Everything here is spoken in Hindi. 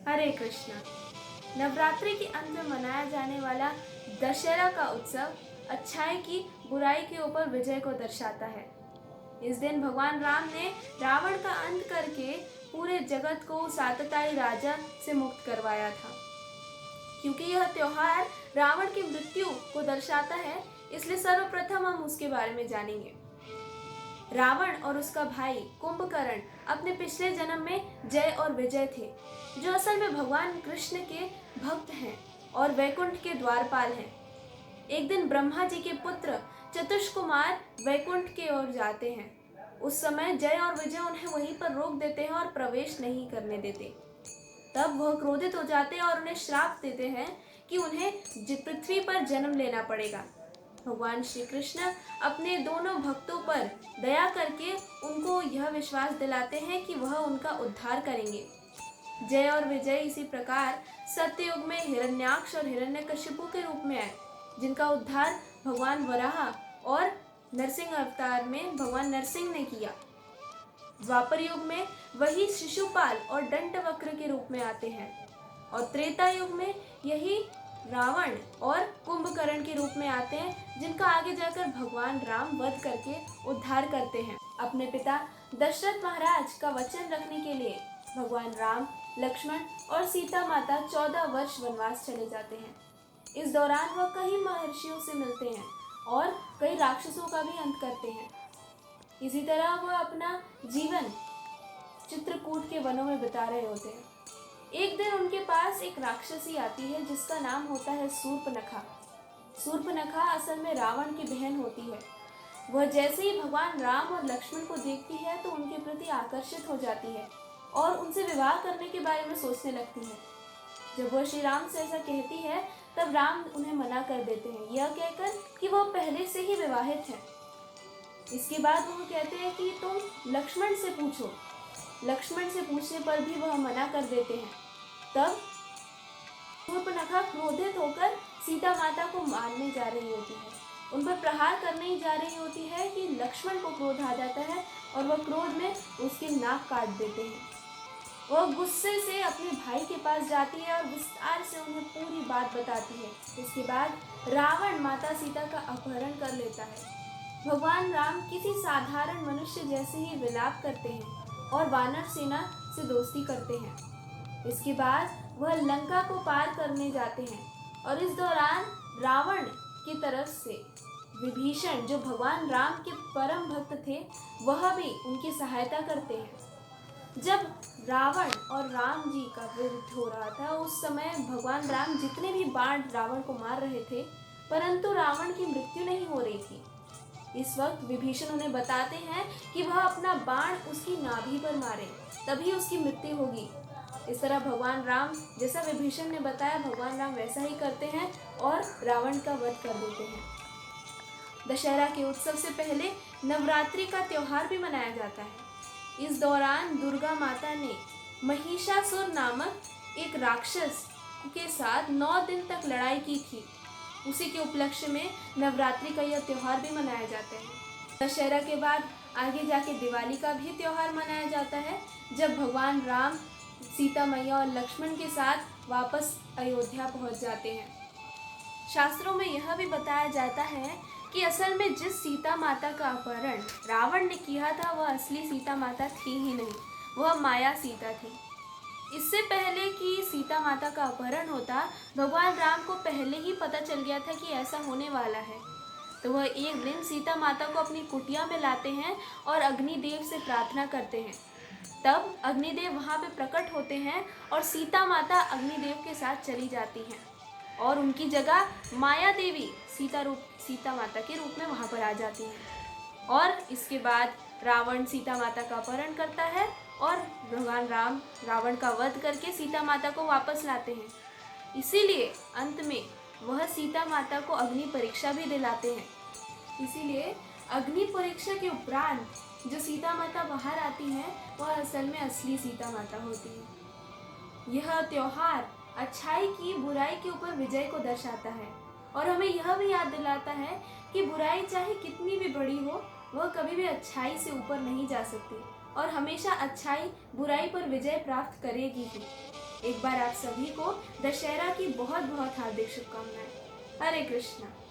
हरे कृष्णा। नवरात्रि के अंत में मनाया जाने वाला दशहरा का उत्सव अच्छाई की बुराई के ऊपर विजय को दर्शाता है। इस दिन भगवान राम ने रावण का अंत करके पूरे जगत को उस आतताई राजा से मुक्त करवाया था। क्योंकि यह त्योहार रावण की मृत्यु को दर्शाता है, इसलिए सर्वप्रथम हम उसके बारे में जानेंगे। रावण और उसका भाई कुंभकर्ण अपने पिछले जन्म में जय और विजय थे, जो असल में भगवान कृष्ण के भक्त हैं और वैकुंठ के द्वारपाल हैं। एक दिन ब्रह्मा जी के पुत्र चतुष्कुमार वैकुंठ की ओर जाते हैं। उस समय जय और विजय उन्हें वहीं पर रोक देते हैं और प्रवेश नहीं करने देते। तब वह क्रोधित हो जाते हैं और उन्हें श्राप देते हैं कि उन्हें पृथ्वी पर जन्म लेना पड़ेगा। भगवान श्री कृष्ण अपने दोनों भक्तों पर दया करके उनको यह विश्वास दिलाते हैं कि वह उनका उद्धार करेंगे। जय और विजय इसी प्रकार सत्ययुग में हिरण्याक्ष और हिरण्यकशिपु के रूप में आए, जिनका उद्धार भगवान वराह और नरसिंह अवतार में भगवान नरसिंह ने किया। द्वापर युग में वही शिशुपाल और दंतवक्र के रूप में आते हैं और त्रेता युग में यही रावण और कुंभकर्ण के रूप में आते हैं, जिनका आगे जाकर भगवान राम वध करके उद्धार करते हैं। अपने पिता दशरथ महाराज का वचन रखने के लिए भगवान राम, लक्ष्मण और सीता माता 14 वर्ष वनवास चले जाते हैं। इस दौरान वह कई महर्षियों से मिलते हैं और कई राक्षसों का भी अंत करते हैं। इसी तरह वह अपना जीवन चित्रकूट के वनों में बिता रहे होते हैं। एक दिन उनके पास एक राक्षसी आती है जिसका नाम होता है शूर्पनखा। शूर्पनखा असल में रावण की बहन होती है। वह जैसे ही भगवान राम और लक्ष्मण को देखती है तो उनके प्रति आकर्षित हो जाती है और उनसे विवाह करने के बारे में सोचने लगती है। जब वह श्री राम से ऐसा कहती है तब राम उन्हें मना कर देते हैं, यह कहकर कि वह पहले से ही विवाहित है। इसके बाद वह कहते हैं कि तुम लक्ष्मण से पूछो। लक्ष्मण से पूछने पर भी वह मना कर देते हैं। तब शूर्पनखा क्रोधित होकर सीता माता को मारने जा रही होती है, उन पर प्रहार करने ही जा रही होती है कि लक्ष्मण को क्रोध आ जाता है और वह क्रोध में उसकी नाक काट देते हैं। वह गुस्से से अपने भाई के पास जाती है और विस्तार से उन्हें पूरी बात बताती है। इसके बाद रावण माता सीता का अपहरण कर लेता है। भगवान राम किसी साधारण मनुष्य जैसे ही विलाप करते हैं और वानर सेना से दोस्ती करते हैं। इसके बाद वह लंका को पार करने जाते हैं और इस दौरान रावण की तरफ से विभीषण, जो भगवान राम के परम भक्त थे, वह भी उनकी सहायता करते हैं। जब रावण और राम जी का युद्ध हो रहा था उस समय भगवान राम जितने भी बाण रावण को मार रहे थे, परंतु रावण की मृत्यु नहीं हो रही थी। इस वक्त विभीषण उन्हें बताते हैं कि वह अपना बाण उसकी नाभि पर मारे, तभी उसकी मृत्यु होगी। इस तरह भगवान राम जैसा विभीषण ने बताया, भगवान राम वैसा ही करते हैं और रावण का वध कर देते हैं। दशहरा के उत्सव से पहले नवरात्रि का त्योहार भी मनाया जाता है। इस दौरान दुर्गा माता ने महिषासुर नामक एक राक्षस के साथ 9 दिन तक लड़ाई की थी। उसी के उपलक्ष्य में नवरात्रि का यह त्यौहार भी मनाया जाता है। दशहरा के बाद आगे जाके दिवाली का भी त्यौहार मनाया जाता है, जब भगवान राम सीता मैया और लक्ष्मण के साथ वापस अयोध्या पहुंच जाते हैं। शास्त्रों में यह भी बताया जाता है कि असल में जिस सीता माता का अपहरण रावण ने किया था वह असली सीता माता थी ही नहीं, वह माया सीता थी। इससे पहले कि सीता माता का अपहरण होता, भगवान राम को पहले ही पता चल गया था कि ऐसा होने वाला है। तो वह एक दिन सीता माता को अपनी कुटिया में लाते हैं और अग्निदेव से प्रार्थना करते हैं। तब अग्निदेव वहाँ पे प्रकट होते हैं और सीता माता अग्निदेव के साथ चली जाती हैं और उनकी जगह माया देवी सीता माता के रूप में वहाँ पर आ जाती हैं। और इसके बाद रावण सीता माता का अपहरण करता है और भगवान राम रावण का वध करके सीता माता को वापस लाते हैं। इसीलिए अंत में वह सीता माता को अग्नि परीक्षा भी दिलाते हैं। इसीलिए अग्नि परीक्षा के उपरांत जो सीता माता बाहर आती हैं वह असल में असली सीता माता होती है। यह त्योहार अच्छाई की बुराई के ऊपर विजय को दर्शाता है और हमें यह भी याद दिलाता है कि बुराई चाहे कितनी भी बड़ी हो, वह कभी भी अच्छाई से ऊपर नहीं जा सकती और हमेशा अच्छाई बुराई पर विजय प्राप्त करेगी ही। एक बार आप सभी को दशहरा की बहुत बहुत हार्दिक शुभकामनाएं। हरे कृष्णा।